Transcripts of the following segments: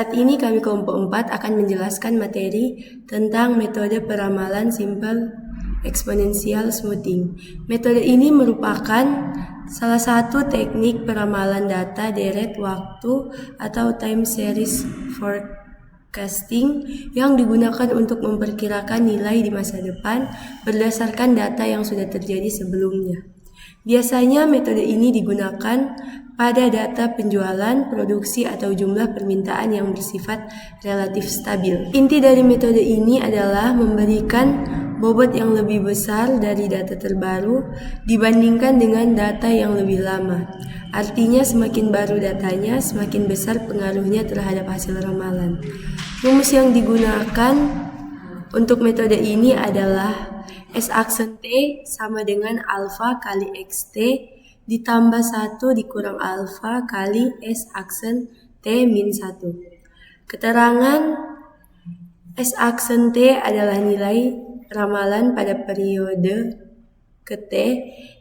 Saat ini kami kelompok 4 akan menjelaskan materi tentang metode peramalan simple exponential smoothing. Metode ini merupakan salah satu teknik peramalan data deret waktu atau time series forecasting yang digunakan untuk memperkirakan nilai di masa depan berdasarkan data yang sudah terjadi sebelumnya. Biasanya metode ini digunakan pada data penjualan, produksi, atau jumlah permintaan yang bersifat relatif stabil. Inti dari metode ini adalah memberikan bobot yang lebih besar dari data terbaru dibandingkan dengan data yang lebih lama. Artinya semakin baru datanya, semakin besar pengaruhnya terhadap hasil ramalan. Rumus yang digunakan untuk metode ini adalah S aksen T sama dengan alfa kali XT ditambah 1 dikurang alfa kali S aksen T min 1. Keterangan S aksen T adalah nilai ramalan pada periode ke T,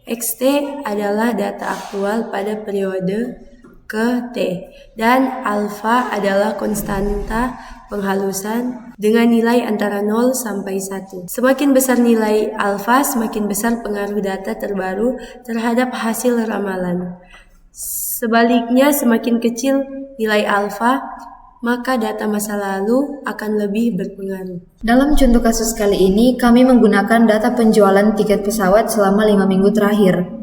XT adalah data aktual pada periode ke T, dan alfa adalah konstanta penghalusan dengan nilai antara 0 sampai 1. Semakin besar nilai alfa, semakin besar pengaruh data terbaru terhadap hasil ramalan. Sebaliknya, semakin kecil nilai alfa, maka data masa lalu akan lebih berpengaruh. Dalam contoh kasus kali ini, kami menggunakan data penjualan tiket pesawat selama 5 minggu terakhir.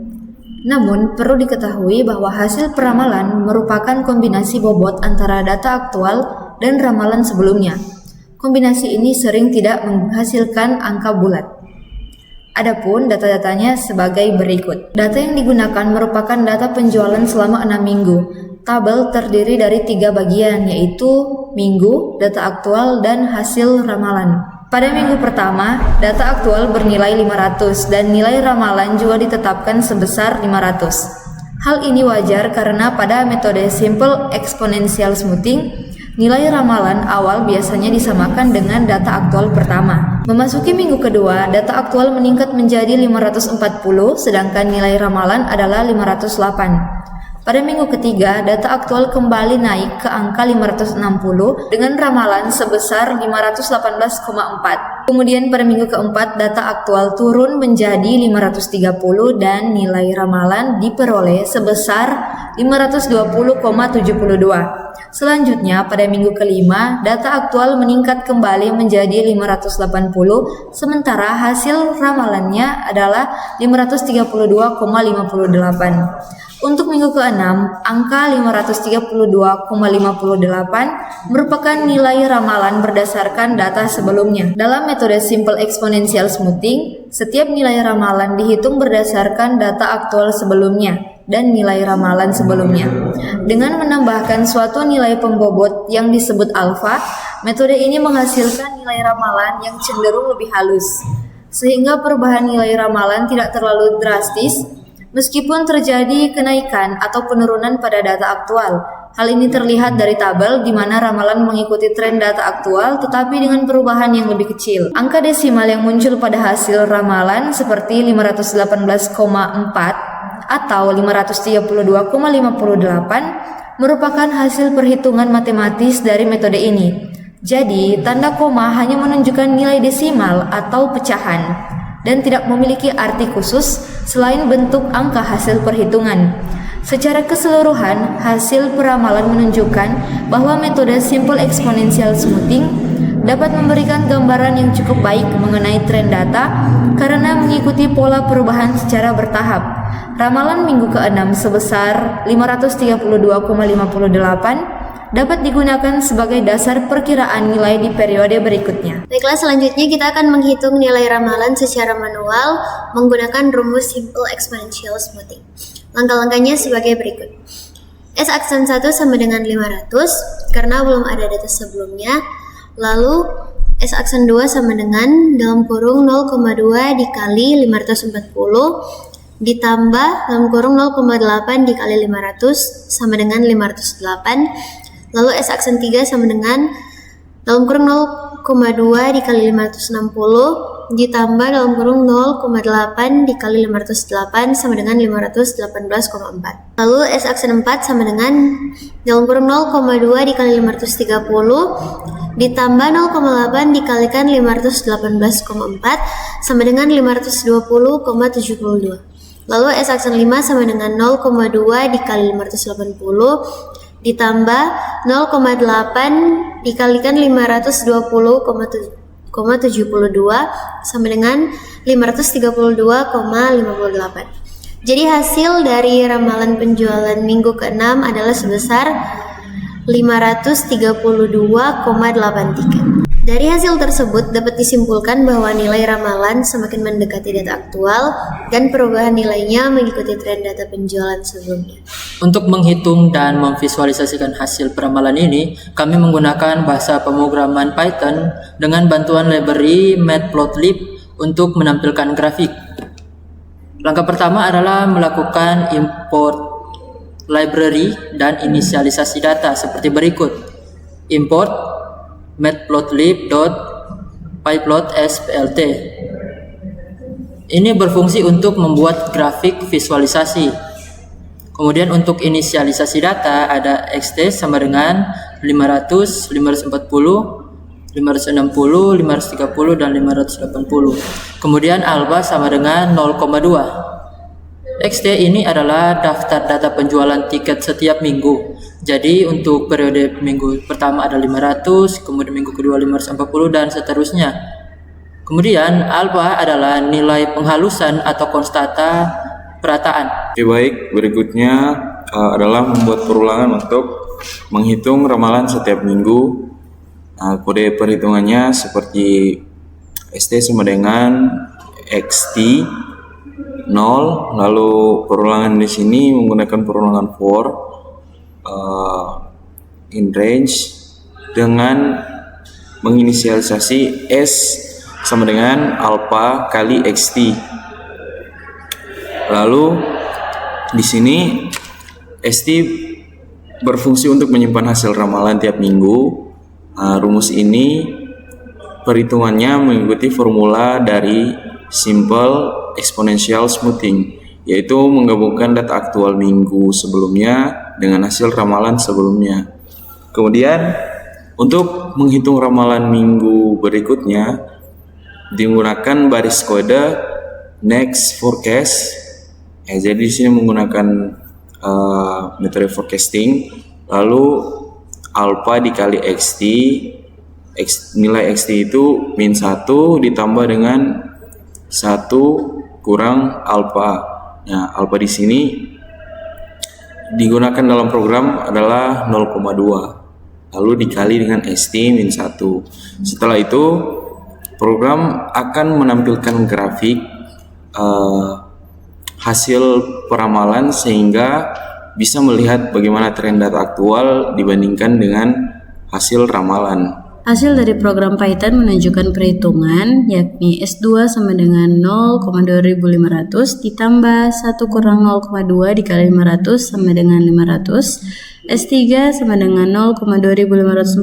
Namun, perlu diketahui bahwa hasil peramalan merupakan kombinasi bobot antara data aktual dan ramalan sebelumnya. Kombinasi ini sering tidak menghasilkan angka bulat. Adapun data-datanya sebagai berikut. Data yang digunakan merupakan data penjualan selama 6 minggu. Tabel terdiri dari 3 bagian, yaitu minggu, data aktual, dan hasil ramalan. Pada minggu pertama, data aktual bernilai 500 dan nilai ramalan juga ditetapkan sebesar 500. Hal ini wajar karena pada metode simple exponential smoothing, nilai ramalan awal biasanya disamakan dengan data aktual pertama. Memasuki minggu kedua, data aktual meningkat menjadi 540 sedangkan nilai ramalan adalah 508. Pada minggu ketiga, data aktual kembali naik ke angka 560 dengan ramalan sebesar 518,4. Kemudian pada minggu keempat, data aktual turun menjadi 530 dan nilai ramalan diperoleh sebesar 520,72. Selanjutnya, pada minggu kelima, data aktual meningkat kembali menjadi 580, sementara hasil ramalannya adalah 532,58. Untuk minggu ke-6, angka 532,58 merupakan nilai ramalan berdasarkan data sebelumnya. Dalam metode simple exponential smoothing, setiap nilai ramalan dihitung berdasarkan data aktual sebelumnya dan nilai ramalan sebelumnya. Dengan menambahkan suatu nilai pembobot yang disebut alfa, metode ini menghasilkan nilai ramalan yang cenderung lebih halus, sehingga perubahan nilai ramalan tidak terlalu drastis meskipun terjadi kenaikan atau penurunan pada data aktual. Hal ini terlihat dari tabel di mana ramalan mengikuti tren data aktual tetapi dengan perubahan yang lebih kecil. Angka desimal yang muncul pada hasil ramalan seperti 518,4 atau 532,58 merupakan hasil perhitungan matematis dari metode ini. Jadi, tanda koma hanya menunjukkan nilai desimal atau pecahan dan tidak memiliki arti khusus selain bentuk angka hasil perhitungan. Secara keseluruhan, hasil peramalan menunjukkan bahwa metode simple exponential smoothing dapat memberikan gambaran yang cukup baik mengenai tren data karena mengikuti pola perubahan secara bertahap. Ramalan minggu ke-6 sebesar 532,58 dapat digunakan sebagai dasar perkiraan nilai di periode berikutnya. Baiklah, selanjutnya kita akan menghitung nilai ramalan secara manual menggunakan rumus simple exponential smoothing. Langkah-langkahnya sebagai berikut. S aksen 1 sama dengan 500 karena belum ada data sebelumnya. Lalu S aksen 2 sama dengan dalam kurung 0,2 dikali 540 ditambah dalam kurung 0,8 dikali 500 sama dengan 508. Lalu S aksen 3 sama dengan dalam kurung 0,2 dikali 560 ditambah dalam kurung 0,8 dikali 508 sama dengan 518,4. Lalu S aksen 4 sama dengan dalam kurung 0,2 dikali 530 ditambah 0,8 dikalikan 518,4 sama dengan 520,72. Lalu S aksen 5 sama dengan 0,2 dikali 580 ditambah 0,8 dikalikan 520,72 sama dengan 532,58. Jadi hasil dari ramalan penjualan minggu ke-6 adalah sebesar 532,83. Dari hasil tersebut dapat disimpulkan bahwa nilai ramalan semakin mendekati data aktual dan perubahan nilainya mengikuti tren data penjualan sebelumnya. Untuk menghitung dan memvisualisasikan hasil peramalan ini, kami menggunakan bahasa pemrograman Python dengan bantuan library Matplotlib untuk menampilkan grafik. Langkah pertama adalah melakukan import library dan inisialisasi data seperti berikut. Import matplotlib.pyplot_splt. Ini berfungsi untuk membuat grafik visualisasi. Kemudian untuk inisialisasi data ada xt sama dengan 500, 540, 560, 530, dan 580. Kemudian alpha sama dengan 0,2. XT ini adalah daftar data penjualan tiket setiap minggu. Jadi untuk periode minggu pertama ada 500, kemudian minggu kedua 540 dan seterusnya. Kemudian alpha adalah nilai penghalusan atau konstanta perataan. Oke, baik, berikutnya adalah membuat perulangan untuk menghitung ramalan setiap minggu. Kode perhitungannya seperti ST sama dengan XT 0, lalu perulangan di sini menggunakan perulangan for in range dengan menginisialisasi S sama dengan alpha kali xt. Lalu di sini st berfungsi untuk menyimpan hasil ramalan tiap minggu. Rumus ini perhitungannya mengikuti formula dari simple exponential smoothing, yaitu menggabungkan data aktual minggu sebelumnya dengan hasil ramalan sebelumnya. Kemudian untuk menghitung ramalan minggu berikutnya digunakan baris kode next forecast. Jadi di sini menggunakan metode forecasting, lalu alpha dikali xt, nilai xt itu min 1 ditambah dengan 1 kurang alpha. Nah, alpha di sini digunakan dalam program adalah 0,2. Lalu dikali dengan st min 1. Setelah itu program akan menampilkan grafik hasil peramalan sehingga bisa melihat bagaimana tren data aktual dibandingkan dengan hasil ramalan. Hasil dari program Python menunjukkan perhitungan, yakni S2 sama dengan 0,2500 ditambah 1 kurang 0,2 dikali 500 sama dengan 500. S3 sama dengan 0,2540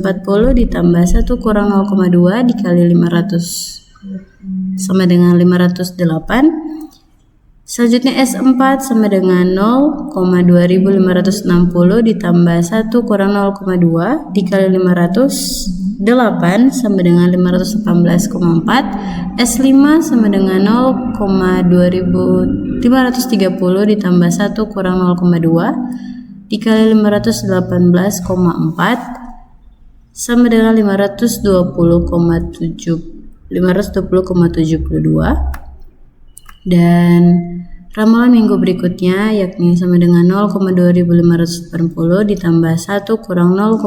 ditambah 1 kurang 0,2 dikali 500 sama dengan 508. Selanjutnya S4 sama dengan 0,2560 ditambah 1 kurang 0,2 dikali 508 sama dengan 518,4. S5 sama dengan 0,2530 ditambah 1 kurang 0,2 dikali 518,4 sama dengan 520,72. Dan ramalan minggu berikutnya yakni sama dengan 0,2580 ditambah 1 kurang 0,2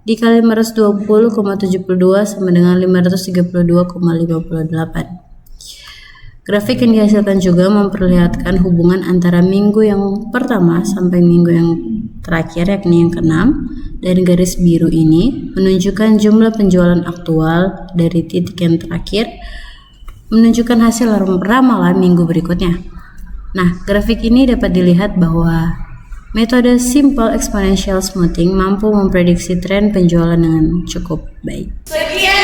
dikali 520,72 sama dengan 532,58. Grafik yang dihasilkan juga memperlihatkan hubungan antara minggu yang pertama sampai minggu yang terakhir yakni yang ke-6, dan garis biru ini menunjukkan jumlah penjualan aktual dari titik yang terakhir menunjukkan hasil ramalan minggu berikutnya. Nah, grafik ini dapat dilihat bahwa metode simple exponential smoothing mampu memprediksi tren penjualan dengan cukup baik. Sekian